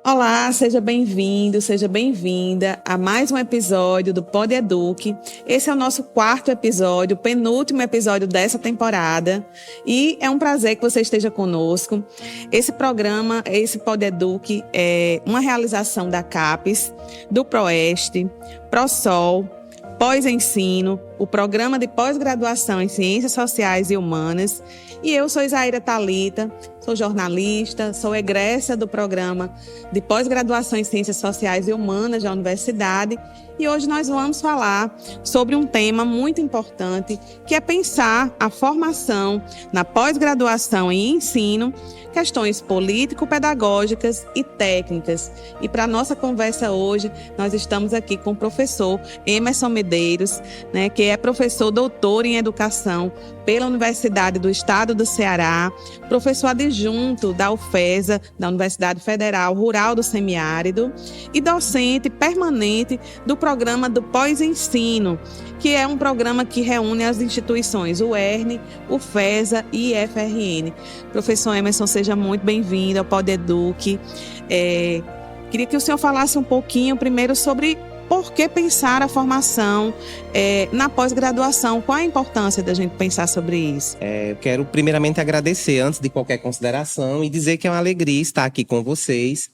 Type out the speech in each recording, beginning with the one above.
Olá, seja bem-vindo, seja bem-vinda a mais um episódio do Pod Eduque. Esse é o nosso quarto episódio, penúltimo episódio dessa temporada, e é um prazer que você esteja conosco. Esse programa, esse Pod Eduque, é uma realização da CAPES, do PROESTE, PROSOL, Pós-Ensino, o Programa de Pós-Graduação em Ciências Sociais e Humanas. E eu sou Isaíra Thalita, sou jornalista, sou egressa do Programa de Pós-Graduação em Ciências Sociais e Humanas da Universidade. E hoje nós vamos falar sobre um tema muito importante, que é pensar a formação na pós-graduação em ensino, questões político-pedagógicas e técnicas. E para a nossa conversa hoje, nós estamos aqui com o professor Emerson Medeiros, que é professor doutor em educação pela Universidade do Estado do Ceará, professor adjunto da UFESA, da Universidade Federal Rural do Semiárido, e docente permanente do programa do Pós-Ensino, que é um programa que reúne as instituições UERN, UFESA e IFRN. Professor Emerson, seja muito bem-vindo ao Pod Eduque. Queria que o senhor falasse um pouquinho primeiro sobre por que pensar a formação na pós-graduação. Qual a importância da gente pensar sobre isso? Eu quero primeiramente agradecer, antes de qualquer consideração, e dizer que é uma alegria estar aqui com vocês.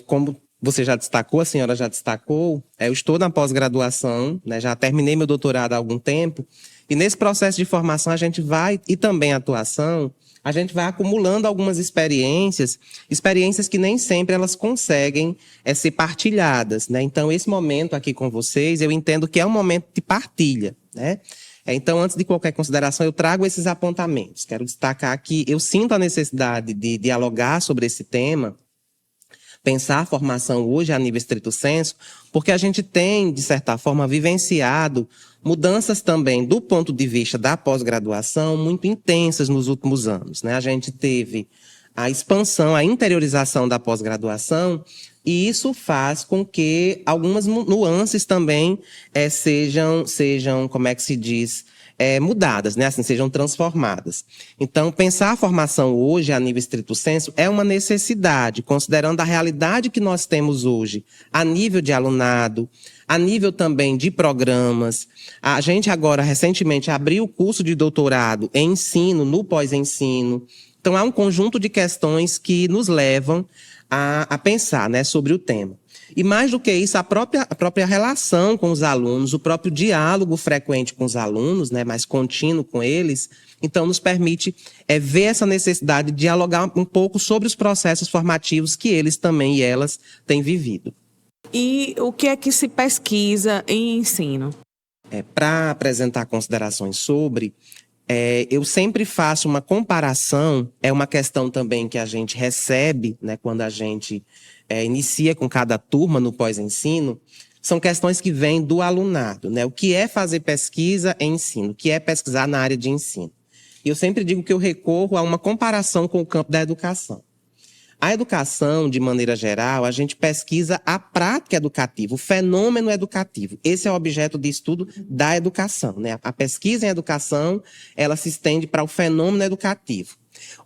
Como você já destacou, a senhora já destacou, eu estou na pós-graduação, já terminei meu doutorado há algum tempo, e nesse processo de formação e também atuação, a gente vai acumulando algumas experiências que nem sempre elas conseguem ser partilhadas, Então, esse momento aqui com vocês, eu entendo que é um momento de partilha, Então, antes de qualquer consideração, eu trago esses apontamentos. Quero destacar que eu sinto a necessidade de dialogar sobre esse tema, pensar a formação hoje a nível estrito sensu, porque a gente tem, de certa forma, vivenciado mudanças também do ponto de vista da pós-graduação muito intensas nos últimos anos, A gente teve a expansão, a interiorização da pós-graduação, e isso faz com que algumas nuances também sejam, como é que se diz, mudadas, Assim, sejam transformadas. Então, pensar a formação hoje, a nível estrito sensu, é uma necessidade, considerando a realidade que nós temos hoje, a nível de alunado, a nível também de programas. A gente agora, recentemente, abriu o curso de doutorado em ensino, no pós-ensino. Então, há um conjunto de questões que nos levam a pensar, sobre o tema. E mais do que isso, a própria relação com os alunos, o próprio diálogo frequente com os alunos, mais contínuo com eles, então nos permite ver essa necessidade de dialogar um pouco sobre os processos formativos que eles também e elas têm vivido. E o que é que se pesquisa em ensino? Para apresentar considerações sobre, eu sempre faço uma comparação, é uma questão também que a gente recebe, quando a gente inicia com cada turma no pós-ensino, são questões que vêm do alunado, O que é fazer pesquisa em ensino? O que é pesquisar na área de ensino? E eu sempre digo que eu recorro a uma comparação com o campo da educação. A educação, de maneira geral, a gente pesquisa a prática educativa, o fenômeno educativo. Esse é o objeto de estudo da educação, A pesquisa em educação, ela se estende para o fenômeno educativo.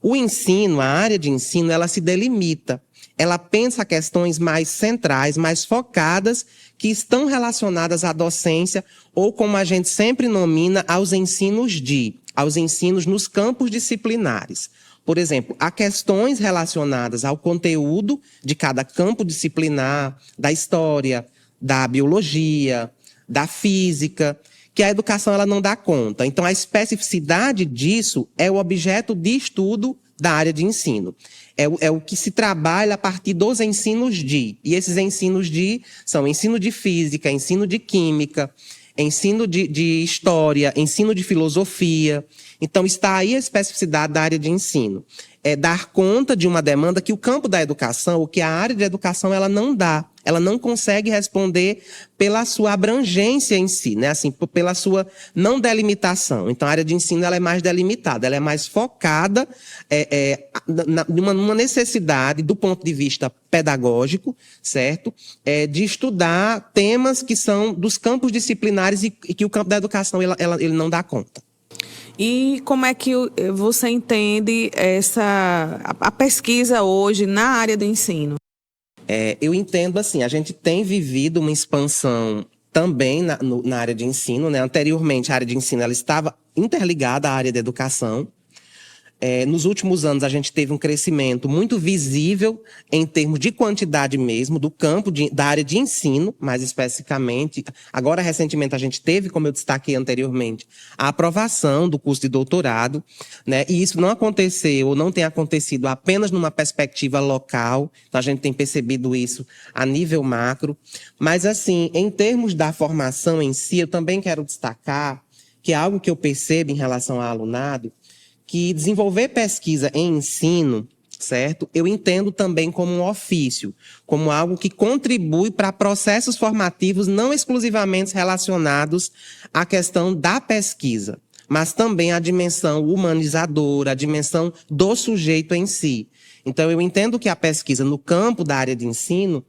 O ensino, a área de ensino, ela se delimita. Ela pensa questões mais centrais, mais focadas, que estão relacionadas à docência, ou como a gente sempre nomina, aos ensinos nos campos disciplinares. Por exemplo, há questões relacionadas ao conteúdo de cada campo disciplinar, da história, da biologia, da física, que a educação ela não dá conta. Então, a especificidade disso é o objeto de estudo da área de ensino. É o que se trabalha a partir dos ensinos de. E esses ensinos de são ensino de física, ensino de química, ensino de história, ensino de filosofia. Então, está aí a especificidade da área de ensino. É dar conta de uma demanda que o campo da educação, ou que a área de educação, ela não dá. Ela não consegue responder pela sua abrangência em si, Assim, pela sua não delimitação. Então, a área de ensino ela é mais delimitada, ela é mais focada numa necessidade, do ponto de vista pedagógico, certo? De estudar temas que são dos campos disciplinares e que o campo da educação ele não dá conta. E como é que você entende a pesquisa hoje na área do ensino? Eu entendo assim, a gente tem vivido uma expansão também na área de ensino, né? Anteriormente, a área de ensino ela estava interligada à área da educação. Nos últimos anos, a gente teve um crescimento muito visível em termos de quantidade mesmo, do campo da área de ensino, mais especificamente. Agora, recentemente, a gente teve, como eu destaquei anteriormente, a aprovação do curso de doutorado, né? E isso não aconteceu, ou não tem acontecido apenas numa perspectiva local. Então, a gente tem percebido isso a nível macro. Mas, assim, em termos da formação em si, eu também quero destacar que é algo que eu percebo em relação ao alunado, que desenvolver pesquisa em ensino, certo? Eu entendo também como um ofício, como algo que contribui para processos formativos não exclusivamente relacionados à questão da pesquisa, mas também à dimensão humanizadora, à dimensão do sujeito em si. Então, eu entendo que a pesquisa no campo da área de ensino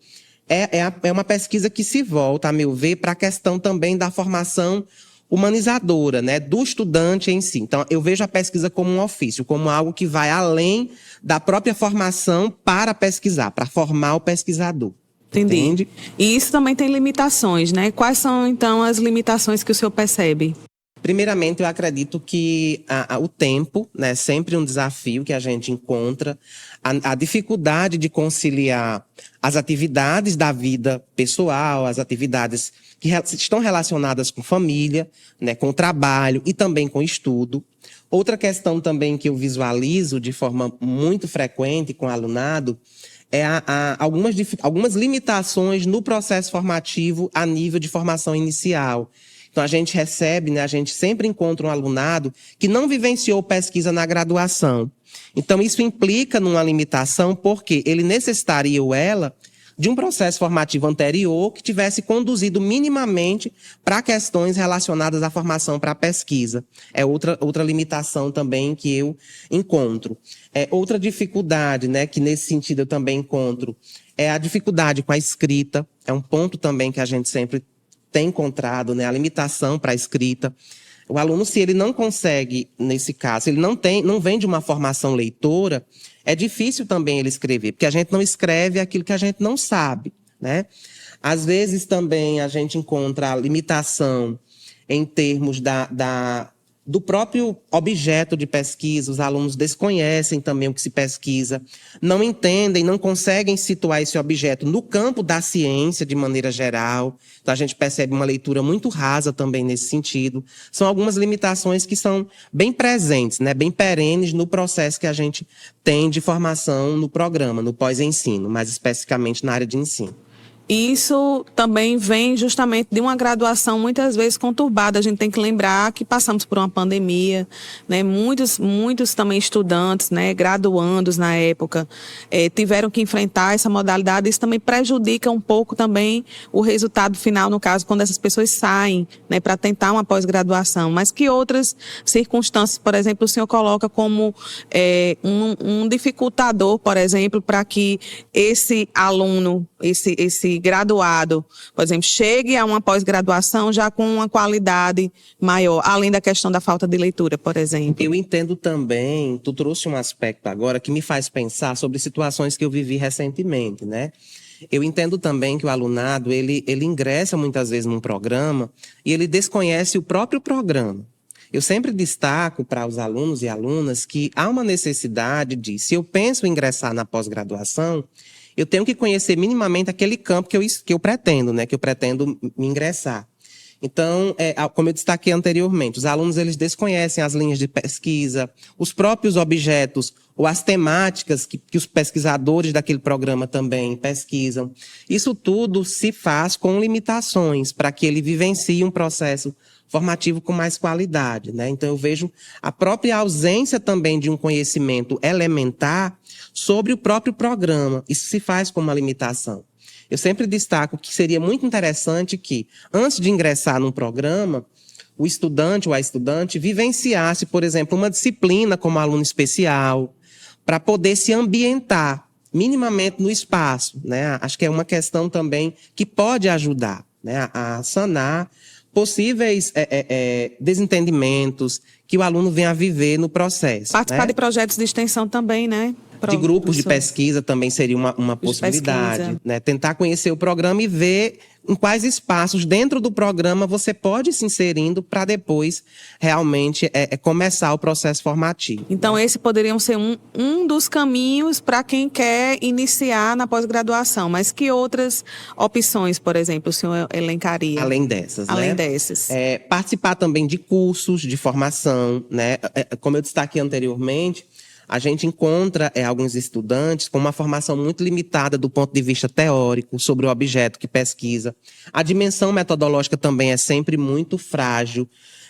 é uma pesquisa que se volta, a meu ver, para a questão também da formação humanizadora, né, do estudante em si. Então, eu vejo a pesquisa como um ofício, como algo que vai além da própria formação para pesquisar, para formar o pesquisador. Entendi. Entende? E isso também tem limitações, né? Quais são, então, as limitações que o senhor percebe? Primeiramente, eu acredito que o tempo, né, é sempre um desafio que a gente encontra, a dificuldade de conciliar as atividades da vida pessoal, as atividades que estão relacionadas com família, né, com o trabalho e também com o estudo. Outra questão também que eu visualizo de forma muito frequente com o alunado é algumas limitações no processo formativo a nível de formação inicial. Então, a gente recebe, né, a gente sempre encontra um alunado que não vivenciou pesquisa na graduação. Então, isso implica numa limitação porque ele necessitaria ou ela de um processo formativo anterior que tivesse conduzido minimamente para questões relacionadas à formação para a pesquisa. É outra limitação também que eu encontro. Outra dificuldade, né, que nesse sentido eu também encontro, é a dificuldade com a escrita. É um ponto também que a gente sempre tem encontrado, né, a limitação para a escrita. O aluno, se ele não consegue, nesse caso, ele não vem de uma formação leitora, é difícil também ele escrever, porque a gente não escreve aquilo que a gente não sabe, né? Às vezes também a gente encontra a limitação em termos do próprio objeto de pesquisa. Os alunos desconhecem também o que se pesquisa, não entendem, não conseguem situar esse objeto no campo da ciência de maneira geral. Então, a gente percebe uma leitura muito rasa também nesse sentido. São algumas limitações que são bem presentes, né, bem perenes no processo que a gente tem de formação no programa, no pós-ensino, mais especificamente na área de ensino. Isso também vem justamente de uma graduação muitas vezes conturbada. A gente tem que lembrar que passamos por uma pandemia, né? Muitos também estudantes, né, graduandos na época, tiveram que enfrentar essa modalidade. Isso também prejudica um pouco também o resultado final, no caso, quando essas pessoas saem, né, para tentar uma pós-graduação. Mas que outras circunstâncias, por exemplo, o senhor coloca como um dificultador, por exemplo, para que esse aluno, esse graduado, por exemplo, chegue a uma pós-graduação já com uma qualidade maior, além da questão da falta de leitura, por exemplo? Eu entendo também, tu trouxe um aspecto agora que me faz pensar sobre situações que eu vivi recentemente, né? Eu entendo também que o alunado, ele ingressa muitas vezes num programa e ele desconhece o próprio programa. Eu sempre destaco para os alunos e alunas que há uma necessidade de, se eu penso em ingressar na pós-graduação, eu tenho que conhecer minimamente aquele campo que eu pretendo, né? Que eu pretendo me ingressar. Então, como eu destaquei anteriormente, os alunos eles desconhecem as linhas de pesquisa, os próprios objetos ou as temáticas que os pesquisadores daquele programa também pesquisam. Isso tudo se faz com limitações para que ele vivencie um processo formativo com mais qualidade, né? Então, eu vejo a própria ausência também de um conhecimento elementar sobre o próprio programa. Isso se faz com uma limitação. Eu sempre destaco que seria muito interessante que, antes de ingressar num programa, o estudante ou a estudante vivenciasse, por exemplo, uma disciplina como aluno especial, para poder se ambientar minimamente no espaço, né? Acho que é uma questão também que pode ajudar, né, a sanar possíveis desentendimentos que o aluno venha a viver no processo. Participar, né? de projetos de extensão também, né? De grupos de pesquisa também seria uma possibilidade, né? Tentar conhecer o programa e ver em quais espaços dentro do programa você pode se inserindo para depois realmente começar o processo formativo. Então, esse poderia ser um dos caminhos para quem quer iniciar na pós-graduação. Mas que outras opções, por exemplo, o senhor elencaria? Além dessas, Além né? dessas. Participar também de cursos de formação, né? Como eu destaquei anteriormente, a gente encontra alguns estudantes com uma formação muito limitada do ponto de vista teórico sobre o objeto que pesquisa. A dimensão metodológica também é sempre muito frágil.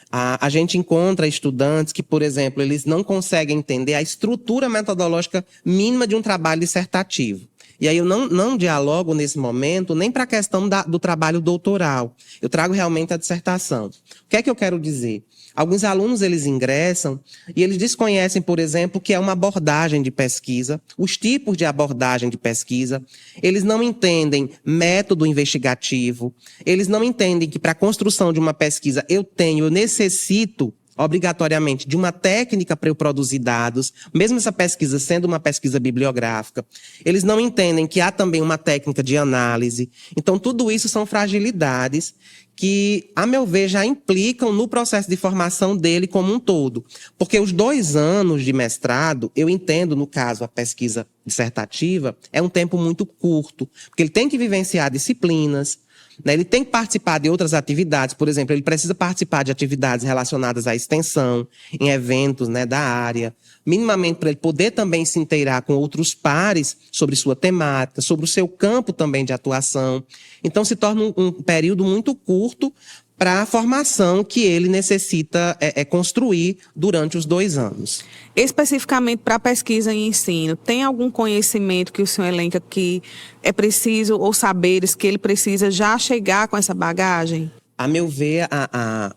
A gente encontra estudantes que, por exemplo, eles não conseguem entender a estrutura metodológica mínima de um trabalho dissertativo. E aí eu não dialogo nesse momento nem para a questão do trabalho doutoral. Eu trago realmente a dissertação. O que é que eu quero dizer? Alguns alunos, eles ingressam e eles desconhecem, por exemplo, o que é uma abordagem de pesquisa, os tipos de abordagem de pesquisa. Eles não entendem método investigativo. Eles não entendem que para a construção de uma pesquisa eu necessito obrigatoriamente de uma técnica para eu produzir dados, mesmo essa pesquisa sendo uma pesquisa bibliográfica. Eles não entendem que há também uma técnica de análise. Então, tudo isso são fragilidades que, a meu ver, já implicam no processo de formação dele como um todo. Porque os 2 anos de mestrado, eu entendo, no caso, a pesquisa dissertativa, é um tempo muito curto, porque ele tem que vivenciar disciplinas, né? Ele tem que participar de outras atividades, por exemplo, ele precisa participar de atividades relacionadas à extensão, em eventos, né, da área, minimamente para ele poder também se inteirar com outros pares sobre sua temática, sobre o seu campo também de atuação. Então se torna um período muito curto para a formação que ele necessita construir durante os 2 anos. Especificamente para pesquisa e ensino, tem algum conhecimento que o senhor elenca que é preciso, ou saberes que ele precisa já chegar com essa bagagem? A meu ver,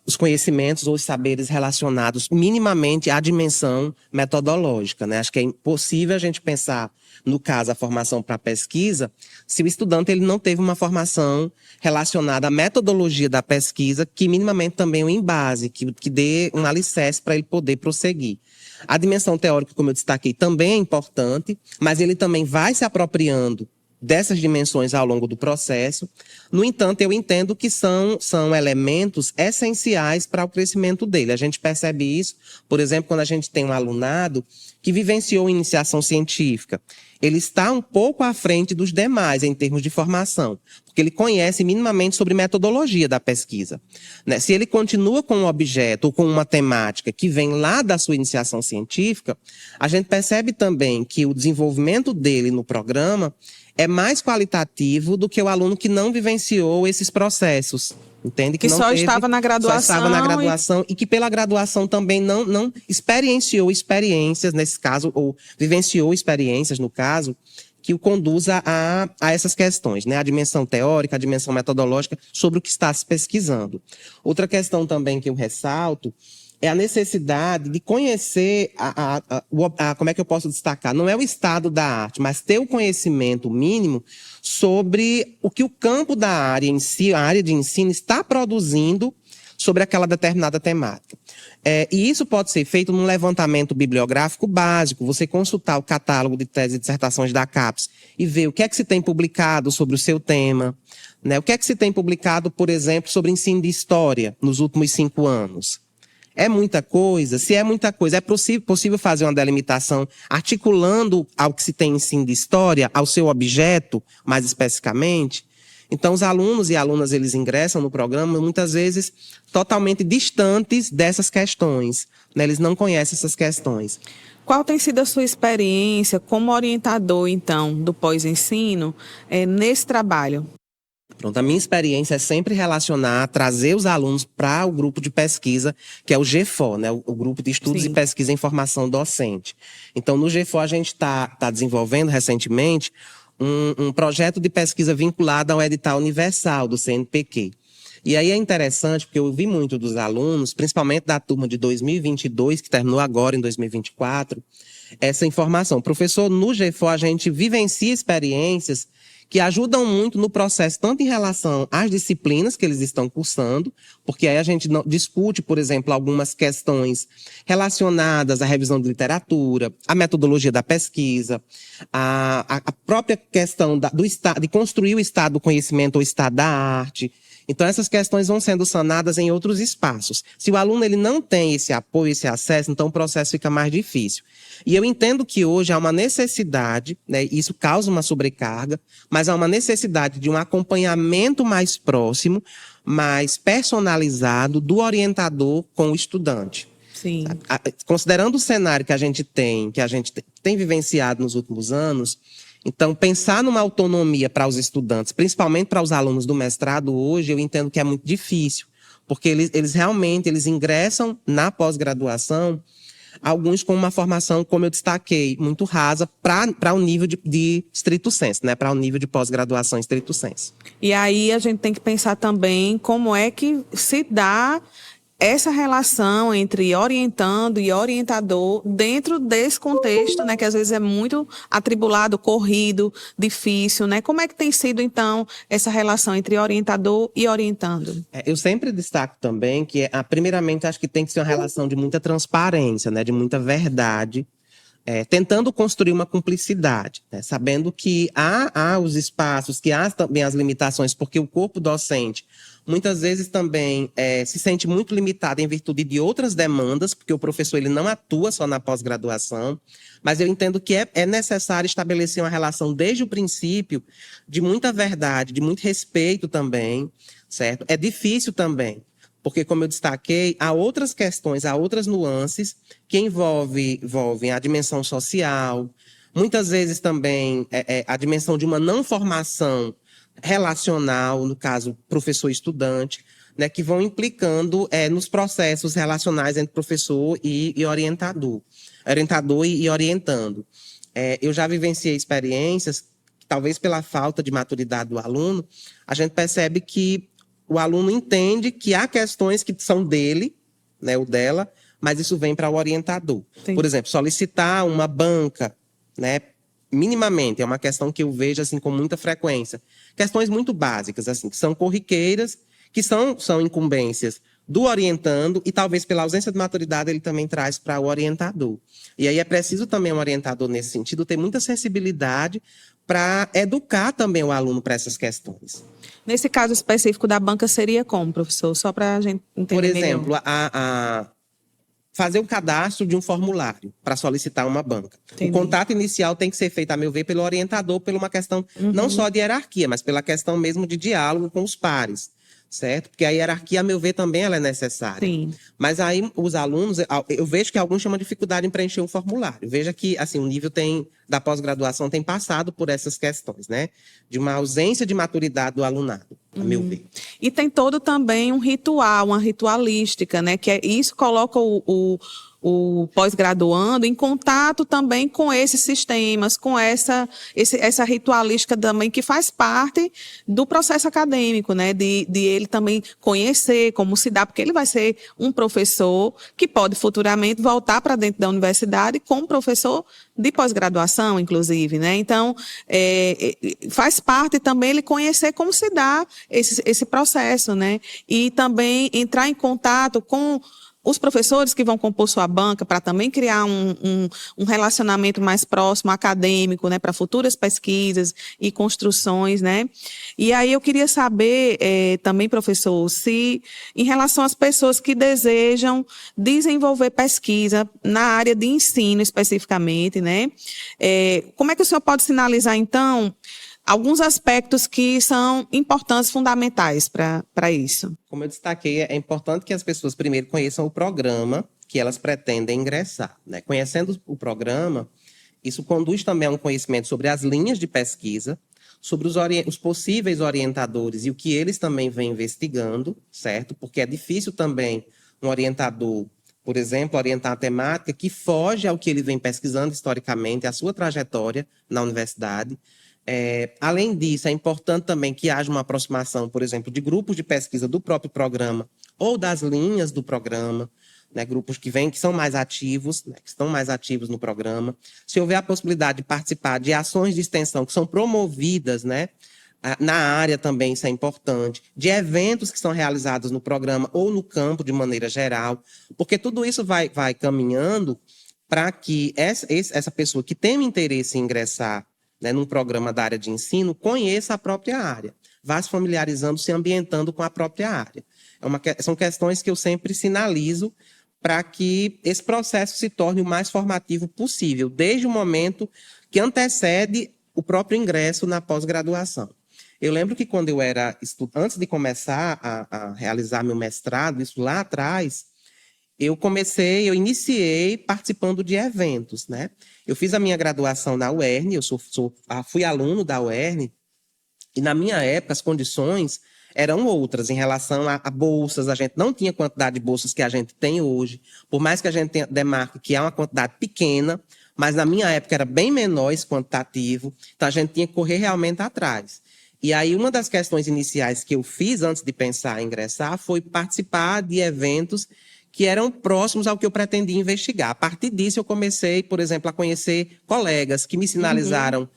os conhecimentos ou os saberes relacionados minimamente à dimensão metodológica, né? Acho que é impossível a gente pensar, no caso, a formação para pesquisa, se o estudante ele não teve uma formação relacionada à metodologia da pesquisa, que minimamente também o embase, que dê um alicerce para ele poder prosseguir. A dimensão teórica, como eu destaquei, também é importante, mas ele também vai se apropriando dessas dimensões ao longo do processo. No entanto, eu entendo que são elementos essenciais para o crescimento dele. A gente percebe isso, por exemplo, quando a gente tem um alunado que vivenciou iniciação científica. Ele está um pouco à frente dos demais em termos de formação, porque ele conhece minimamente sobre metodologia da pesquisa, né? Se ele continua com um objeto ou com uma temática que vem lá da sua iniciação científica, a gente percebe também que o desenvolvimento dele no programa é mais qualitativo do que o aluno que não vivenciou esses processos. Entende? Que só estava na graduação. Só estava na graduação e que pela graduação também não experienciou experiências, nesse caso, ou vivenciou experiências, no caso, que o conduza a essas questões, né? A dimensão teórica, a dimensão metodológica sobre o que está se pesquisando. Outra questão também que eu ressalto é a necessidade de conhecer como é que eu posso destacar? Não é o estado da arte, mas ter o conhecimento mínimo sobre o que o campo da área em si, a área de ensino, está produzindo sobre aquela determinada temática. E isso pode ser feito num levantamento bibliográfico básico, você consultar o catálogo de teses e dissertações da CAPES e ver o que é que se tem publicado sobre o seu tema, né? O que é que se tem publicado, por exemplo, sobre ensino de história nos últimos 5 anos. É muita coisa? Se é muita coisa, é possível fazer uma delimitação articulando ao que se tem em ensino de história, ao seu objeto, mais especificamente? Então, os alunos e alunas, eles ingressam no programa, muitas vezes, totalmente distantes dessas questões, né? Eles não conhecem essas questões. Qual tem sido a sua experiência como orientador, então, do pós-ensino, nesse trabalho? Pronto, a minha experiência é sempre relacionar, trazer os alunos para o grupo de pesquisa, que é o GFO, né? O Grupo de Estudos Sim. e Pesquisa em Formação Docente. Então, no GFO, a gente está desenvolvendo recentemente um projeto de pesquisa vinculado ao edital universal do CNPq. E aí é interessante, porque eu vi muito dos alunos, principalmente da turma de 2022, que terminou agora em 2024, essa informação. Professor, no GFO, a gente vivencia experiências que ajudam muito no processo, tanto em relação às disciplinas que eles estão cursando, porque aí a gente discute, por exemplo, algumas questões relacionadas à revisão de literatura, à metodologia da pesquisa, a própria questão de construir o estado do conhecimento ou estado da arte. Então, essas questões vão sendo sanadas em outros espaços. Se o aluno ele não tem esse apoio, esse acesso, então o processo fica mais difícil. E eu entendo que hoje há uma necessidade, né, isso causa uma sobrecarga, mas há uma necessidade de um acompanhamento mais próximo, mais personalizado do orientador com o estudante. Sim. Considerando o cenário que a gente tem vivenciado nos últimos anos, então, pensar numa autonomia para os estudantes, principalmente para os alunos do mestrado hoje, eu entendo que é muito difícil, porque eles realmente ingressam na pós-graduação, alguns com uma formação, como eu destaquei, muito rasa para o nível de stricto sensu, né? Para o nível de pós-graduação stricto sensu. E aí a gente tem que pensar também como é que se dá essa relação entre orientando e orientador dentro desse contexto, né, que às vezes é muito atribulado, corrido, difícil, né? Como é que tem sido, então, essa relação entre orientador e orientando? Eu sempre destaco também que, primeiramente, acho que tem que ser uma relação de muita transparência, né, de muita verdade, tentando construir uma cumplicidade, né, sabendo que há os espaços, que há também as limitações, porque o corpo docente muitas vezes também se sente muito limitado em virtude de outras demandas, porque o professor ele não atua só na pós-graduação, mas eu entendo que é necessário estabelecer uma relação desde o princípio de muita verdade, de muito respeito também, certo? É difícil também, porque, como eu destaquei, há outras questões, há outras nuances que envolvem a dimensão social, muitas vezes também a dimensão de uma não formação relacional, no caso, professor-estudante, né, que vão implicando nos processos relacionais entre professor e orientador e orientando. Eu já vivenciei experiências, talvez pela falta de maturidade do aluno, a gente percebe que o aluno entende que há questões que são dele, né, ou dela, mas isso vem para o orientador. Sim. Por exemplo, solicitar uma banca, né, minimamente, é uma questão que eu vejo assim com muita frequência. Questões muito básicas, assim, que são corriqueiras, que são incumbências do orientando e talvez pela ausência de maturidade ele também traz para o orientador. E aí é preciso também um orientador nesse sentido ter muita sensibilidade para educar também o aluno para essas questões. Nesse caso específico da banca seria como, professor? Só para a gente entender. Por exemplo, fazer o cadastro de um formulário para solicitar uma banca. Entendi. O contato inicial tem que ser feito, a meu ver, pelo orientador, por uma questão não só de hierarquia, mas pela questão mesmo de diálogo com os pares, certo? Porque a hierarquia, a meu ver, também ela é necessária. Sim. Mas aí os alunos, eu vejo que alguns chamam dificuldade em preencher um formulário. Veja que assim, o nível da pós-graduação tem passado por essas questões, né? De uma ausência de maturidade do alunado, a meu ver. E tem todo também um ritual, uma ritualística, né? Que isso coloca o pós-graduando em contato também com esses sistemas, com essa ritualística também que faz parte do processo acadêmico, né? De ele também conhecer como se dá, porque ele vai ser um professor que pode futuramente voltar para dentro da universidade como professor de pós-graduação, inclusive, né? Então, faz parte também ele conhecer como se dá esse processo, né? E também entrar em contato com os professores que vão compor sua banca para também criar um relacionamento mais próximo, acadêmico, né, para futuras pesquisas e construções, né? E aí eu queria saber também, professor, se em relação às pessoas que desejam desenvolver pesquisa na área de ensino especificamente, né? Como é que o senhor pode sinalizar, então, alguns aspectos que são importantes, fundamentais para isso? Como eu destaquei, é importante que as pessoas primeiro conheçam o programa que elas pretendem ingressar, né? Conhecendo o programa, isso conduz também a um conhecimento sobre as linhas de pesquisa, sobre os possíveis orientadores e o que eles também vêm investigando, certo? Porque é difícil também um orientador, por exemplo, orientar a temática que foge ao que ele vem pesquisando historicamente, a sua trajetória na universidade. Além disso, é importante também que haja uma aproximação, por exemplo, de grupos de pesquisa do próprio programa ou das linhas do programa, né, grupos que vêm, que são mais ativos, né, que estão mais ativos no programa. Se houver a possibilidade de participar de ações de extensão que são promovidas, né, na área também, isso é importante, de eventos que são realizados no programa ou no campo de maneira geral, porque tudo isso vai caminhando para que essa pessoa que tem o interesse em ingressar, né, num programa da área de ensino, conheça a própria área, vá se familiarizando, se ambientando com a própria área. São questões que eu sempre sinalizo para que esse processo se torne o mais formativo possível, desde o momento que antecede o próprio ingresso na pós-graduação. Eu lembro que quando eu era antes de começar a realizar meu mestrado, isso lá atrás, eu iniciei participando de eventos, né? Eu fiz a minha graduação na UERN, fui aluno da UERN, e na minha época as condições eram outras em relação a bolsas. A gente não tinha a quantidade de bolsas que a gente tem hoje, por mais que a gente demarque que é uma quantidade pequena, mas na minha época era bem menor esse quantitativo, então a gente tinha que correr realmente atrás. E aí, uma das questões iniciais que eu fiz antes de pensar em ingressar foi participar de eventos que eram próximos ao que eu pretendia investigar. A partir disso, eu comecei, por exemplo, a conhecer colegas que me sinalizaram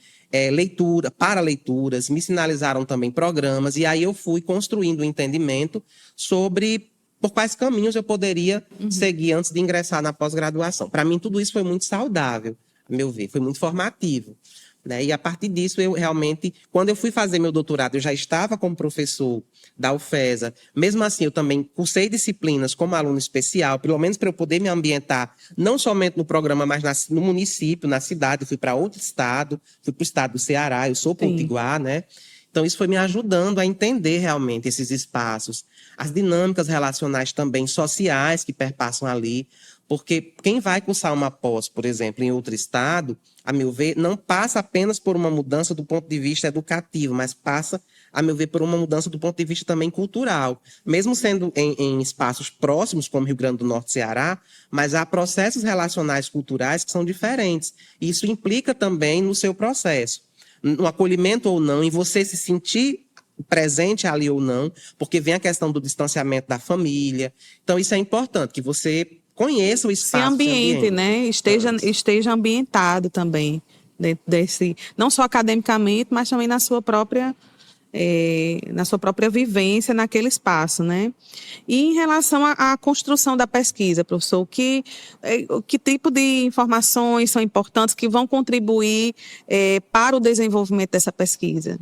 para leituras, me sinalizaram também programas, e aí eu fui construindo um entendimento sobre por quais caminhos eu poderia seguir antes de ingressar na pós-graduação. Para mim, tudo isso foi muito saudável, a meu ver, foi muito formativo. Né? E a partir disso, eu realmente, quando eu fui fazer meu doutorado, eu já estava como professor da UFESA. Mesmo assim, eu também cursei disciplinas como aluno especial, pelo menos para eu poder me ambientar, não somente no programa, mas no município, na cidade. Eu fui para outro estado, fui para o estado do Ceará, eu sou potiguar, né? Então, isso foi me ajudando a entender realmente esses espaços, as dinâmicas relacionais também sociais que perpassam ali. Porque quem vai cursar uma pós, por exemplo, em outro estado, a meu ver, não passa apenas por uma mudança do ponto de vista educativo, mas passa, a meu ver, por uma mudança do ponto de vista também cultural. Mesmo sendo em espaços próximos, como Rio Grande do Norte e Ceará, mas há processos relacionais culturais que são diferentes. E isso implica também no seu processo, no acolhimento ou não, em você se sentir presente ali ou não, porque vem a questão do distanciamento da família. Então, isso é importante, que você conheça o espaço. Se ambiente, né? Esteja ambientado também, dentro desse, não só academicamente, mas também na sua própria vivência naquele espaço, né? E em relação à construção da pesquisa, professor, que tipo de informações são importantes que vão contribuir para o desenvolvimento dessa pesquisa?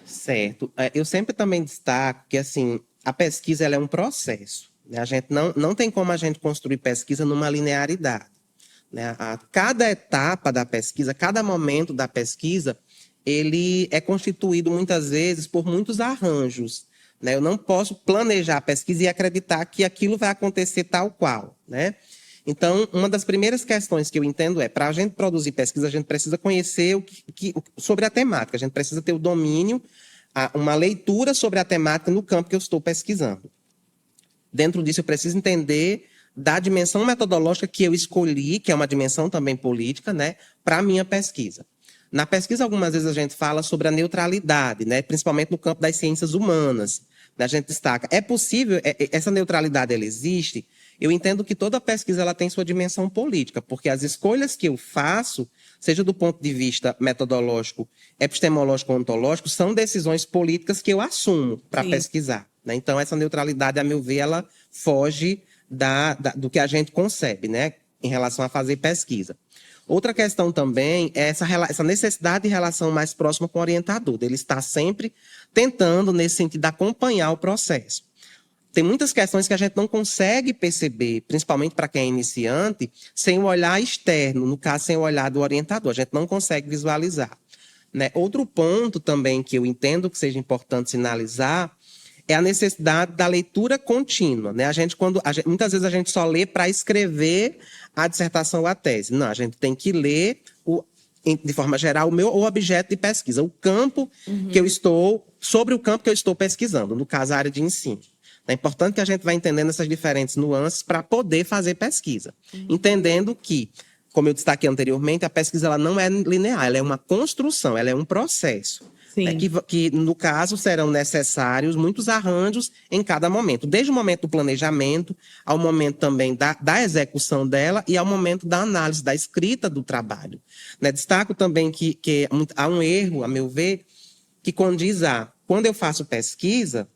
Certo. Eu sempre também destaco que, assim, a pesquisa ela é um processo. A gente não tem como a gente construir pesquisa numa linearidade. Né? Cada etapa da pesquisa, cada momento da pesquisa, ele é constituído muitas vezes por muitos arranjos. Né? Eu não posso planejar a pesquisa e acreditar que aquilo vai acontecer tal qual. Né? Então, uma das primeiras questões que eu entendo para a gente produzir pesquisa, a gente precisa conhecer sobre a temática, a gente precisa ter o domínio, uma leitura sobre a temática no campo que eu estou pesquisando. Dentro disso, eu preciso entender da dimensão metodológica que eu escolhi, que é uma dimensão também política, né, para a minha pesquisa. Na pesquisa, algumas vezes a gente fala sobre a neutralidade, né, principalmente no campo das ciências humanas. A gente destaca, é possível, essa neutralidade ela existe? Eu entendo que toda pesquisa ela tem sua dimensão política, porque as escolhas que eu faço, seja do ponto de vista metodológico, epistemológico ou ontológico, são decisões políticas que eu assumo para pesquisar. Né? Então, essa neutralidade, a meu ver, ela foge do que a gente concebe, né, em relação a fazer pesquisa. Outra questão também é essa necessidade de relação mais próxima com o orientador. Ele está sempre tentando, nesse sentido, acompanhar o processo. Tem muitas questões que a gente não consegue perceber, principalmente para quem é iniciante, sem o olhar externo, no caso, sem o olhar do orientador. A gente não consegue visualizar. Né? Outro ponto também que eu entendo que seja importante sinalizar é a necessidade da leitura contínua. Né? Muitas vezes a gente só lê para escrever a dissertação ou a tese. Não, a gente tem que ler, de forma geral, o objeto de pesquisa, o campo que eu estou, sobre o campo que eu estou pesquisando, no caso, a área de ensino. É importante que a gente vá entendendo essas diferentes nuances para poder fazer pesquisa. Entendendo que, como eu destaquei anteriormente, a pesquisa ela não é linear, ela é uma construção, ela é um processo. Sim. Que, no caso, serão necessários muitos arranjos em cada momento. Desde o momento do planejamento, ao momento também da execução dela e ao momento da análise, da escrita do trabalho. Né? Destaco também que há um erro, a meu ver, que condiz quando eu faço pesquisa,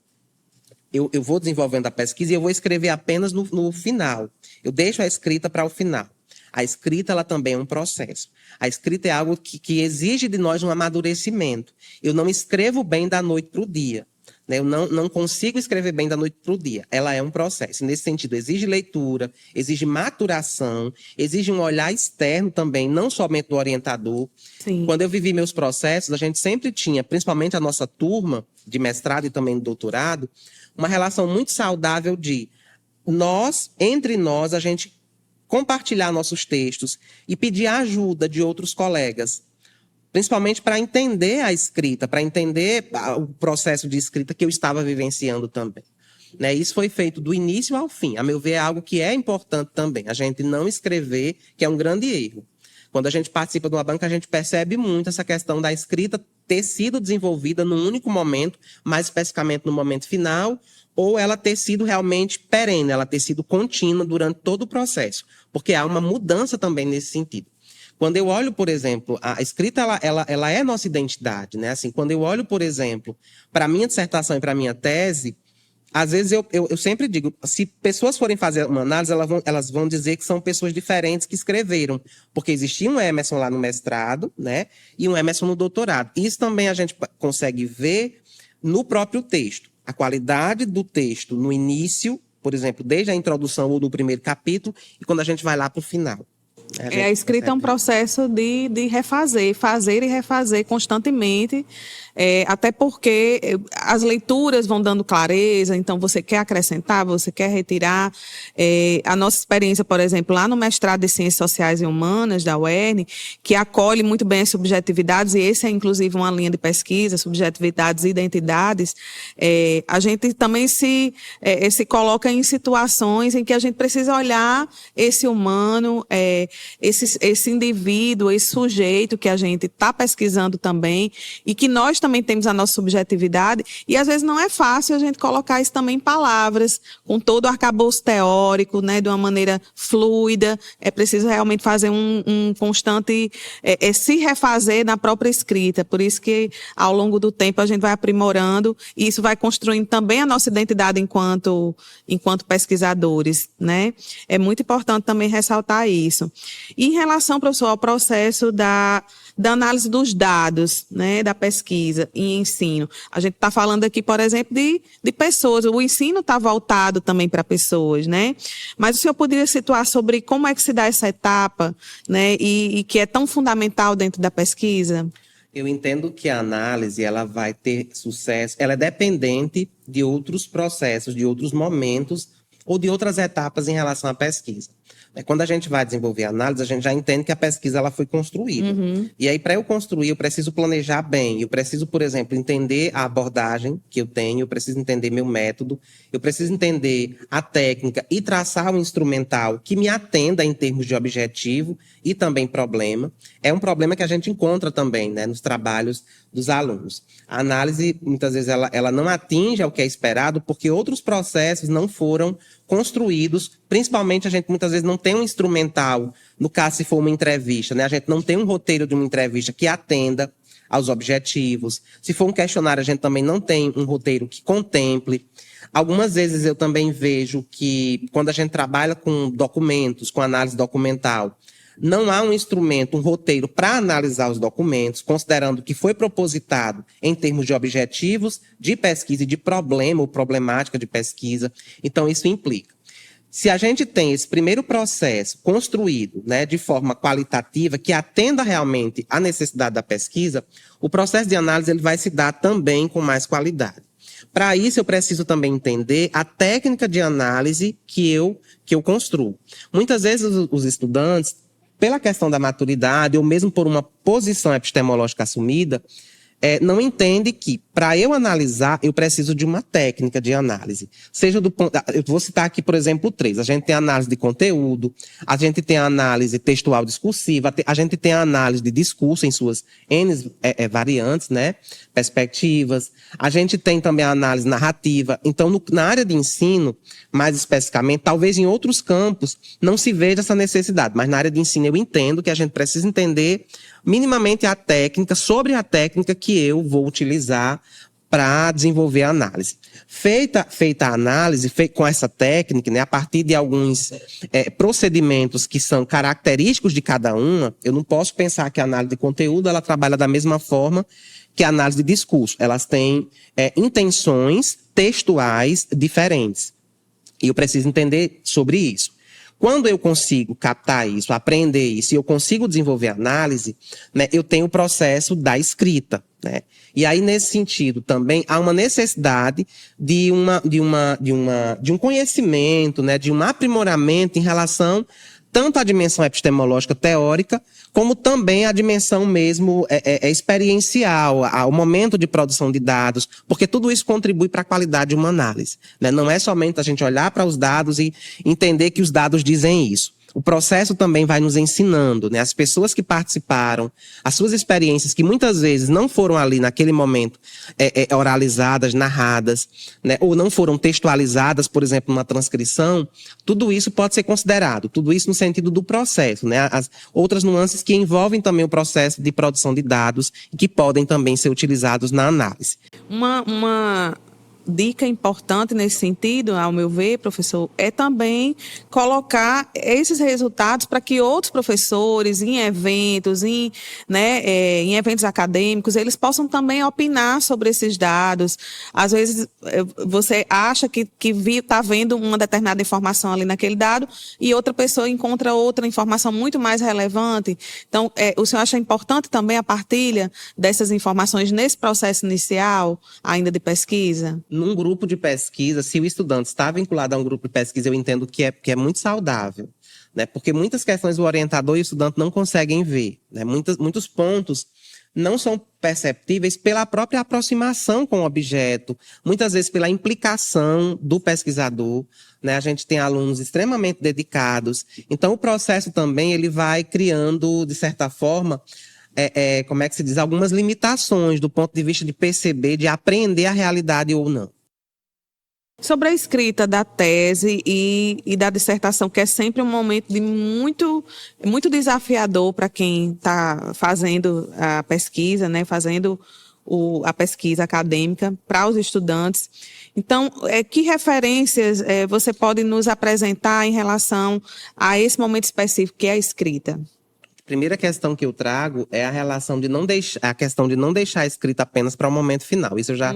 eu vou desenvolvendo a pesquisa e eu vou escrever apenas no final. Eu deixo a escrita para o final. A escrita, ela também é um processo. A escrita é algo que exige de nós um amadurecimento. Eu não escrevo bem da noite para o dia. Né? Eu não consigo escrever bem da noite para o dia. Ela é um processo. Nesse sentido, exige leitura, exige maturação, exige um olhar externo também, não somente do orientador. Sim. Quando eu vivi meus processos, a gente sempre tinha, principalmente a nossa turma de mestrado e também de doutorado, uma relação muito saudável de entre nós, a gente compartilhar nossos textos e pedir a ajuda de outros colegas, principalmente para entender a escrita, para entender o processo de escrita que eu estava vivenciando também. Né? Isso foi feito do início ao fim. A meu ver, é algo que é importante também, a gente não escrever, que é um grande erro. Quando a gente participa de uma banca, a gente percebe muito essa questão da escrita ter sido desenvolvida num único momento, mais especificamente no momento final, ou ela ter sido realmente perene, ela ter sido contínua durante todo o processo, porque há uma mudança também nesse sentido. Quando eu olho, por exemplo, a escrita, ela é nossa identidade, né? Assim, quando eu olho, por exemplo, para a minha dissertação e para a minha tese, às vezes eu sempre digo, se pessoas forem fazer uma análise, elas vão dizer que são pessoas diferentes que escreveram, porque existia um Emerson lá no mestrado, né? E um Emerson no doutorado. Isso também a gente consegue ver no próprio texto. A qualidade do texto no início, por exemplo, desde a introdução ou no primeiro capítulo, e quando a gente vai lá para o final. A escrita é um processo de refazer, fazer e refazer constantemente, até porque as leituras vão dando clareza, então você quer acrescentar, você quer retirar. A nossa experiência, por exemplo, lá no mestrado de Ciências Sociais e Humanas da UERN, que acolhe muito bem as subjetividades, e esse é inclusive uma linha de pesquisa, subjetividades e identidades, a gente também se coloca em situações em que a gente precisa olhar esse humano, esse indivíduo, esse sujeito que a gente está pesquisando também, e que nós também temos a nossa subjetividade, e às vezes não é fácil a gente colocar isso também em palavras, com todo o arcabouço teórico, né, de uma maneira fluida. É preciso realmente fazer um constante, se refazer na própria escrita. Por isso que ao longo do tempo a gente vai aprimorando, e isso vai construindo também a nossa identidade enquanto pesquisadores, né? É muito importante também ressaltar isso. E em relação, professor, ao processo da análise dos dados, né, da pesquisa e ensino, a gente está falando aqui, por exemplo, de pessoas. O ensino está voltado também para pessoas, né? Mas o senhor poderia situar sobre como é que se dá essa etapa, né, e que é tão fundamental dentro da pesquisa? Eu entendo que a análise, ela vai ter sucesso, ela é dependente de outros processos, de outros momentos ou de outras etapas em relação à pesquisa. Quando a gente vai desenvolver a análise, a gente já entende que a pesquisa ela foi construída. Uhum. E aí, para eu construir, eu preciso planejar bem. Eu preciso, por exemplo, entender a abordagem que eu tenho, eu preciso entender meu método, eu preciso entender a técnica e traçar um instrumental que me atenda em termos de objetivo e também problema. É um problema que a gente encontra também, né, nos trabalhos dos alunos. A análise, muitas vezes, ela não atinge ao que é esperado porque outros processos não foram construídos, principalmente a gente muitas vezes não tem um instrumental, no caso se for uma entrevista, né? A gente não tem um roteiro de uma entrevista que atenda aos objetivos. Se for um questionário, a gente também não tem um roteiro que contemple. Algumas vezes eu também vejo que quando a gente trabalha com documentos, com análise documental, não há um instrumento, um roteiro para analisar os documentos, considerando que foi propositado em termos de objetivos de pesquisa e de problema ou problemática de pesquisa. Então, isso implica. Se a gente tem esse primeiro processo construído, né, de forma qualitativa, que atenda realmente à necessidade da pesquisa, o processo de análise ele vai se dar também com mais qualidade. Para isso, eu preciso também entender a técnica de análise que eu construo. Muitas vezes os estudantes, pela questão da maturidade, ou mesmo por uma posição epistemológica assumida, não entende que, Para eu analisar, eu preciso de uma técnica de análise. Seja do ponto. Eu vou citar aqui, por exemplo, três. A gente tem a análise de conteúdo, a gente tem a análise textual discursiva, a gente tem a análise de discurso em suas N variantes, né? Perspectivas. A gente tem também a análise narrativa. Então, na área de ensino, mais especificamente, talvez em outros campos não se veja essa necessidade, mas na área de ensino eu entendo que a gente precisa entender minimamente a técnica, sobre a técnica que eu vou utilizar para desenvolver a análise. Feita a análise, com essa técnica, né, a partir de alguns procedimentos que são característicos de cada uma, eu não posso pensar que a análise de conteúdo ela trabalha da mesma forma que a análise de discurso. Elas têm intenções textuais diferentes. E eu preciso entender sobre isso. Quando eu consigo captar isso, aprender isso, e eu consigo desenvolver análise, né, eu tenho o processo da escrita, né? E aí, nesse sentido, também há uma necessidade de um conhecimento, né, de um aprimoramento em relação tanto à dimensão epistemológica teórica, como também à dimensão mesmo experiencial, ao momento de produção de dados, porque tudo isso contribui para a qualidade de uma análise, né? Não é somente a gente olhar para os dados e entender que os dados dizem isso. O processo também vai nos ensinando, né? As pessoas que participaram, as suas experiências, que muitas vezes não foram ali naquele momento oralizadas, narradas, né? Ou não foram textualizadas, por exemplo, numa transcrição, tudo isso pode ser considerado, tudo isso no sentido do processo, né? As outras nuances que envolvem também o processo de produção de dados e que podem também ser utilizados na análise. Uma dica importante nesse sentido, ao meu ver, professor, é também colocar esses resultados para que outros professores, em eventos, em eventos acadêmicos, eles possam também opinar sobre esses dados. Às vezes, você acha que está vendo uma determinada informação ali naquele dado e outra pessoa encontra outra informação muito mais relevante. Então, o senhor acha importante também a partilha dessas informações nesse processo inicial, ainda de pesquisa? Num grupo de pesquisa, se o estudante está vinculado a um grupo de pesquisa, eu entendo que é muito saudável, né? Porque muitas questões o orientador e o estudante não conseguem ver, né? Muitos pontos não são perceptíveis pela própria aproximação com o objeto, muitas vezes pela implicação do pesquisador, né? A gente tem alunos extremamente dedicados, então o processo também ele vai criando, de certa forma, como é que se diz, algumas limitações do ponto de vista de perceber, de apreender a realidade ou não. Sobre a escrita da tese e da dissertação, que é sempre um momento de muito desafiador para quem está fazendo a pesquisa, né, fazendo a pesquisa acadêmica para os estudantes. Então, que referências você pode nos apresentar em relação a esse momento específico, que é a escrita? Primeira questão que eu trago é a questão de não deixar escrita apenas para o momento final. Isso eu já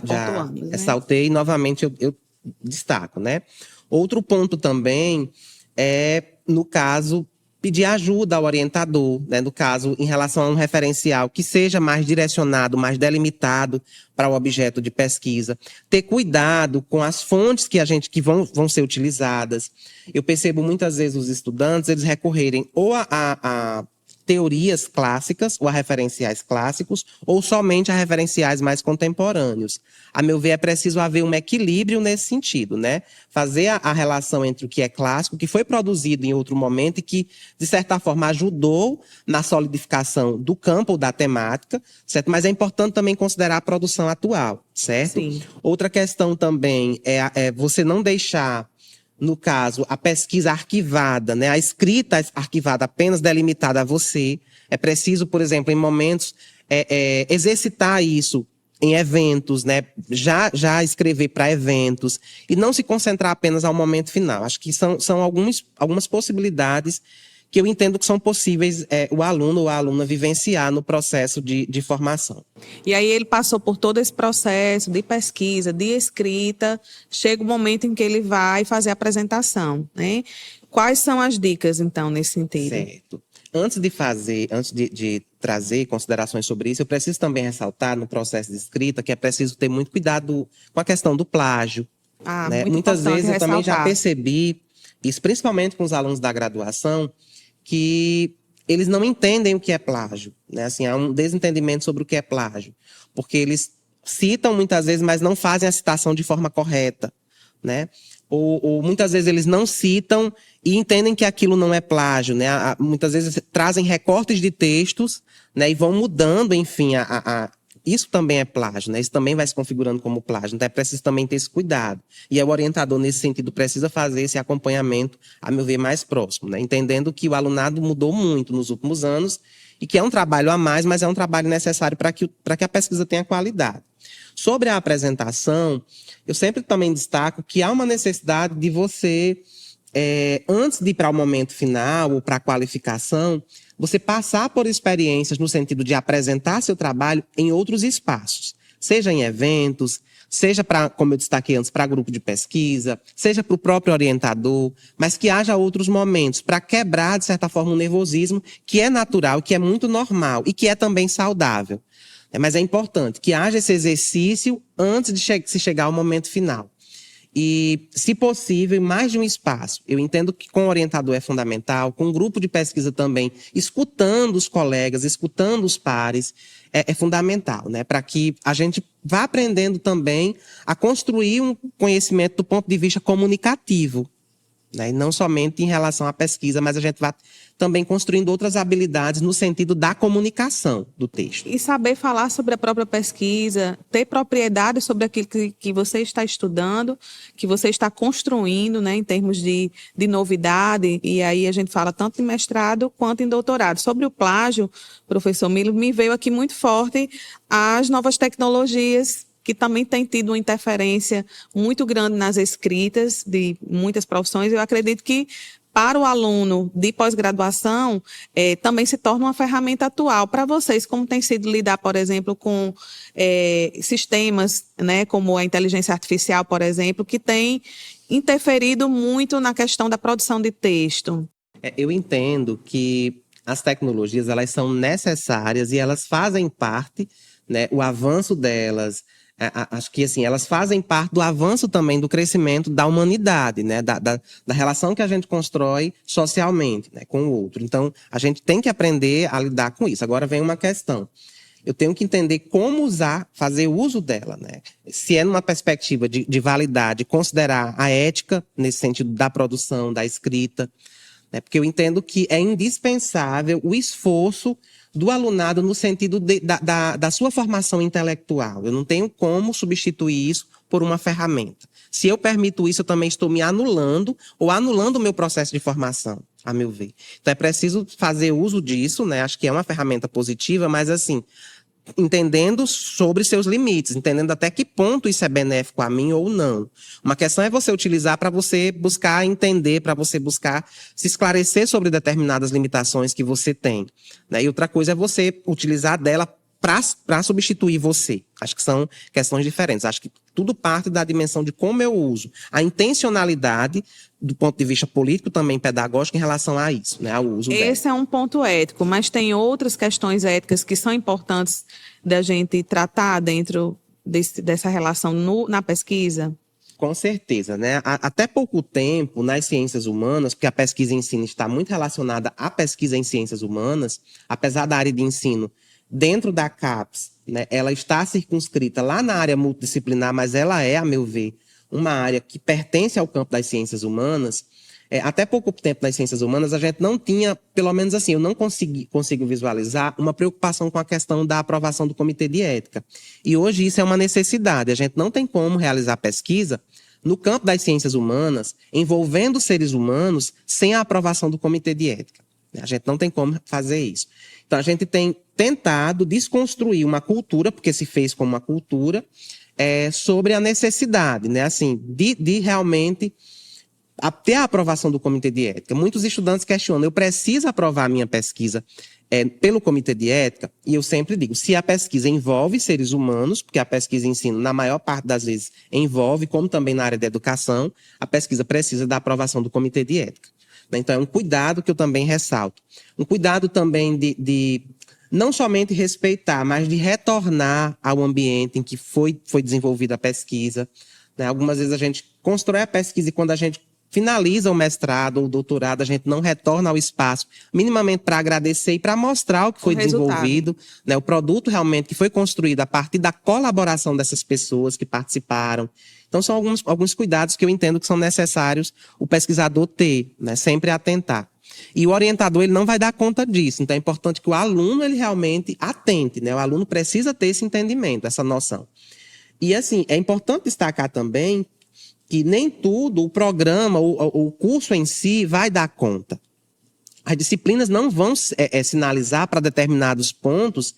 pontuamos, ressaltei e novamente eu destaco, né? Outro ponto também é, no caso, pedir ajuda ao orientador, né? No caso, em relação a um referencial que seja mais direcionado, mais delimitado para o objeto de pesquisa. Ter cuidado com as fontes que vão ser utilizadas. Eu percebo muitas vezes os estudantes, eles recorrerem ou a teorias clássicas, ou a referenciais clássicos, ou somente a referenciais mais contemporâneos. A meu ver, é preciso haver um equilíbrio nesse sentido, né? Fazer a relação entre o que é clássico, que foi produzido em outro momento e que, de certa forma, ajudou na solidificação do campo ou da temática, certo? Mas é importante também considerar a produção atual, certo? Sim. Outra questão também é você não deixar, no caso, a pesquisa arquivada, né? A escrita arquivada apenas delimitada a você. É preciso, por exemplo, em momentos, exercitar isso em eventos, né? Já escrever para eventos e não se concentrar apenas ao momento final. Acho que são algumas possibilidades que eu entendo que são possíveis o aluno ou a aluna vivenciar no processo de formação. E aí ele passou por todo esse processo de pesquisa, de escrita, chega o momento em que ele vai fazer a apresentação, né? Quais são as dicas, então, nesse sentido? Certo. Antes de trazer considerações sobre isso, eu preciso também ressaltar no processo de escrita que é preciso ter muito cuidado com a questão do plágio. Né? Muitas vezes eu também já percebi, isso principalmente com os alunos da graduação, que eles não entendem o que é plágio, né? Assim, há um desentendimento sobre o que é plágio, porque eles citam muitas vezes, mas não fazem a citação de forma correta, né? Ou muitas vezes eles não citam e entendem que aquilo não é plágio, né? Muitas vezes trazem recortes de textos, né? E vão mudando, enfim, isso também é plágio, né? Isso também vai se configurando como plágio. Então é preciso também ter esse cuidado. E o orientador, nesse sentido, precisa fazer esse acompanhamento, a meu ver, mais próximo, né? Entendendo que o alunado mudou muito nos últimos anos e que é um trabalho a mais, mas é um trabalho necessário para que a pesquisa tenha qualidade. Sobre a apresentação, eu sempre também destaco que há uma necessidade de você, antes de ir para o momento final ou para a qualificação, você passar por experiências no sentido de apresentar seu trabalho em outros espaços, seja em eventos, seja para, como eu destaquei antes, para grupo de pesquisa, seja para o próprio orientador, mas que haja outros momentos para quebrar, de certa forma, um nervosismo que é natural, que é muito normal e que é também saudável. Mas é importante que haja esse exercício antes de se chegar ao momento final. E, se possível, mais de um espaço. Eu entendo que com o orientador é fundamental, com o grupo de pesquisa também, escutando os colegas, escutando os pares, é fundamental, né? Para que a gente vá aprendendo também a construir um conhecimento do ponto de vista comunicativo, né? E não somente em relação à pesquisa, mas a gente vai também construindo outras habilidades no sentido da comunicação do texto. E saber falar sobre a própria pesquisa, ter propriedade sobre aquilo que você está estudando, que você está construindo, né, em termos de novidade, e aí a gente fala tanto em mestrado quanto em doutorado. Sobre o plágio, professor Milo, me veio aqui muito forte as novas tecnologias, que também tem tido uma interferência muito grande nas escritas de muitas profissões. Eu acredito que para o aluno de pós-graduação, também se torna uma ferramenta atual. Para vocês, como tem sido lidar, por exemplo, com sistemas, né, como a inteligência artificial, por exemplo, que tem interferido muito na questão da produção de texto? Eu entendo que as tecnologias, elas são necessárias e elas fazem parte, né, o avanço delas, acho que assim, elas fazem parte do avanço também do crescimento da humanidade, né? Da relação que a gente constrói socialmente, né, com o outro. Então, a gente tem que aprender a lidar com isso. Agora vem uma questão. Eu tenho que entender como usar, fazer uso dela, né? Se é numa perspectiva de validade, considerar a ética nesse sentido da produção, da escrita, né? Porque eu entendo que é indispensável o esforço do alunado no sentido da sua formação intelectual. Eu não tenho como substituir isso por uma ferramenta. Se eu permito isso, eu também estou me anulando ou anulando o meu processo de formação, a meu ver. Então é preciso fazer uso disso, né? Acho que é uma ferramenta positiva, mas assim, entendendo sobre seus limites, entendendo até que ponto isso é benéfico a mim ou não. Uma questão é você utilizar para você buscar entender, para você buscar se esclarecer sobre determinadas limitações que você tem, né? E outra coisa é você utilizar dela para substituir você. Acho que são questões diferentes. Acho que tudo parte da dimensão de como eu uso. A intencionalidade, do ponto de vista político, também pedagógico, em relação a isso, né? Ao uso dela. Esse é um ponto ético, mas tem outras questões éticas que são importantes da gente tratar dentro dessa relação na pesquisa? Com certeza, né? Até pouco tempo, nas ciências humanas, porque a pesquisa em ensino está muito relacionada à pesquisa em ciências humanas, apesar da área de ensino dentro da CAPES, né, ela está circunscrita lá na área multidisciplinar, mas ela é, a meu ver, uma área que pertence ao campo das ciências humanas. Até pouco tempo nas ciências humanas, a gente não tinha, pelo menos assim, eu não consigo visualizar uma preocupação com a questão da aprovação do comitê de ética. E hoje isso é uma necessidade. A gente não tem como realizar pesquisa no campo das ciências humanas, envolvendo seres humanos, sem a aprovação do comitê de ética. A gente não tem como fazer isso. Então, a gente tem tentado desconstruir uma cultura, porque se fez como uma cultura, sobre a necessidade, né, assim, de realmente ter a aprovação do comitê de ética. Muitos estudantes questionam, eu preciso aprovar a minha pesquisa pelo comitê de ética? E eu sempre digo, se a pesquisa envolve seres humanos, porque a pesquisa em ensino, na maior parte das vezes, envolve, como também na área da educação, a pesquisa precisa da aprovação do comitê de ética. Então, é um cuidado que eu também ressalto. Um cuidado também de não somente respeitar, mas de retornar ao ambiente em que foi desenvolvida a pesquisa, né? Algumas vezes a gente constrói a pesquisa e quando a gente finaliza o mestrado ou o doutorado, a gente não retorna ao espaço minimamente para agradecer e para mostrar o que foi desenvolvido, né, o produto realmente que foi construído a partir da colaboração dessas pessoas que participaram. Então, são alguns cuidados que eu entendo que são necessários o pesquisador ter, né, sempre atentar. E o orientador, ele não vai dar conta disso. Então, é importante que o aluno, ele realmente atente, né? O aluno precisa ter esse entendimento, essa noção. E, assim, é importante destacar também que nem tudo, o programa, o curso em si, vai dar conta. As disciplinas não vão sinalizar para determinados pontos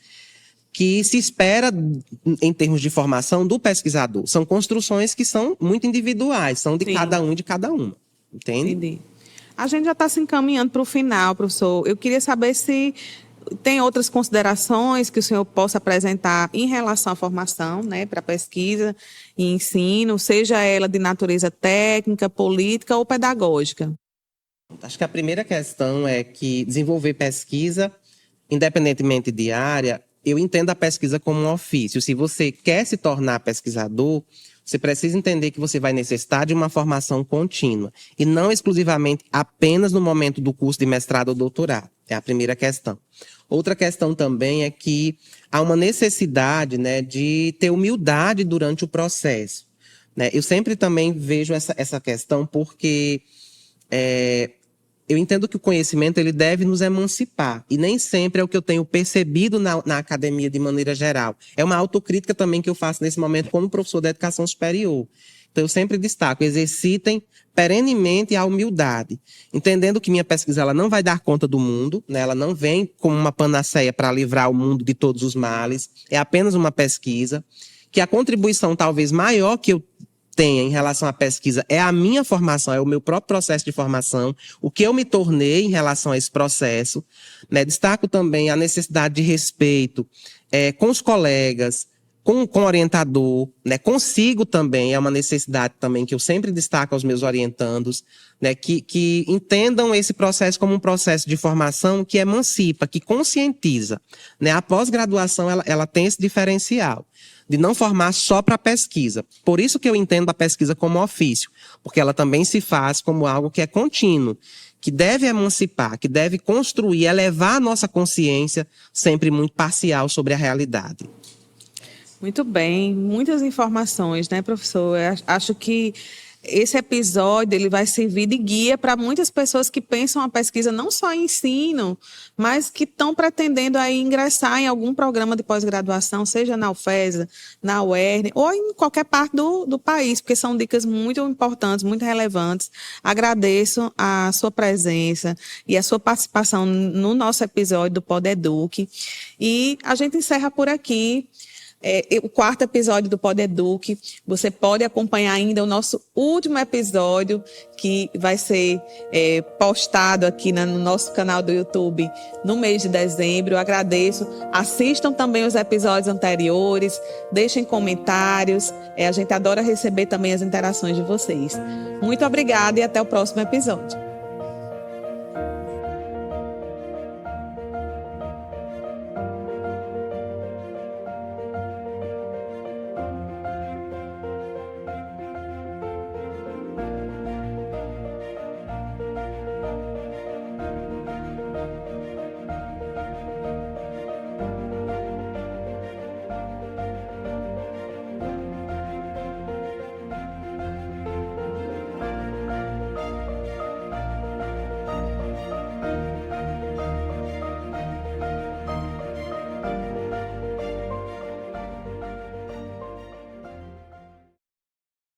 que se espera em termos de formação do pesquisador. São construções que são muito individuais, são de cada um e de cada uma. Entende? Entendi. A gente já está se encaminhando para o final, professor. Eu queria saber se tem outras considerações que o senhor possa apresentar em relação à formação, né, para pesquisa e ensino, seja ela de natureza técnica, política ou pedagógica. Acho que a primeira questão é que desenvolver pesquisa, independentemente de área, eu entendo a pesquisa como um ofício. Se você quer se tornar pesquisador, você precisa entender que você vai necessitar de uma formação contínua e não exclusivamente apenas no momento do curso de mestrado ou doutorado. É a primeira questão. Outra questão também é que há uma necessidade, né, de ter humildade durante o processo, né? Eu sempre também vejo essa questão porque eu entendo que o conhecimento ele deve nos emancipar. E nem sempre é o que eu tenho percebido na academia de maneira geral. É uma autocrítica também que eu faço nesse momento como professor da educação superior. Então, eu sempre destaco, exercitem perenemente a humildade. Entendendo que minha pesquisa ela não vai dar conta do mundo, né? Ela não vem como uma panaceia para livrar o mundo de todos os males. É apenas uma pesquisa. Que a contribuição talvez maior que eu tenha em relação à pesquisa é a minha formação, é o meu próprio processo de formação, o que eu me tornei em relação a esse processo, né? Destaco também a necessidade de respeito com os colegas, com o orientador, né? Consigo também, é uma necessidade também que eu sempre destaco aos meus orientandos, né? Que entendam esse processo como um processo de formação que emancipa, que conscientiza, né? A pós-graduação, ela tem esse diferencial de não formar só para pesquisa. Por isso que eu entendo a pesquisa como ofício, porque ela também se faz como algo que é contínuo, que deve emancipar, que deve construir, elevar a nossa consciência, sempre muito parcial sobre a realidade. Muito bem, muitas informações, né, professor? Eu acho que esse episódio ele vai servir de guia para muitas pessoas que pensam a pesquisa não só em ensino, mas que estão pretendendo aí ingressar em algum programa de pós-graduação, seja na UFESA, na UERN ou em qualquer parte do país, porque são dicas muito importantes, muito relevantes. Agradeço a sua presença e a sua participação no nosso episódio do PodEduc. E a gente encerra por aqui. O quarto episódio do PodEduc. Você pode acompanhar ainda o nosso último episódio, que vai ser postado aqui no nosso canal do YouTube no mês de dezembro. Eu agradeço. Assistam também os episódios anteriores, deixem comentários. A gente adora receber também as interações de vocês. Muito obrigada e até o próximo episódio.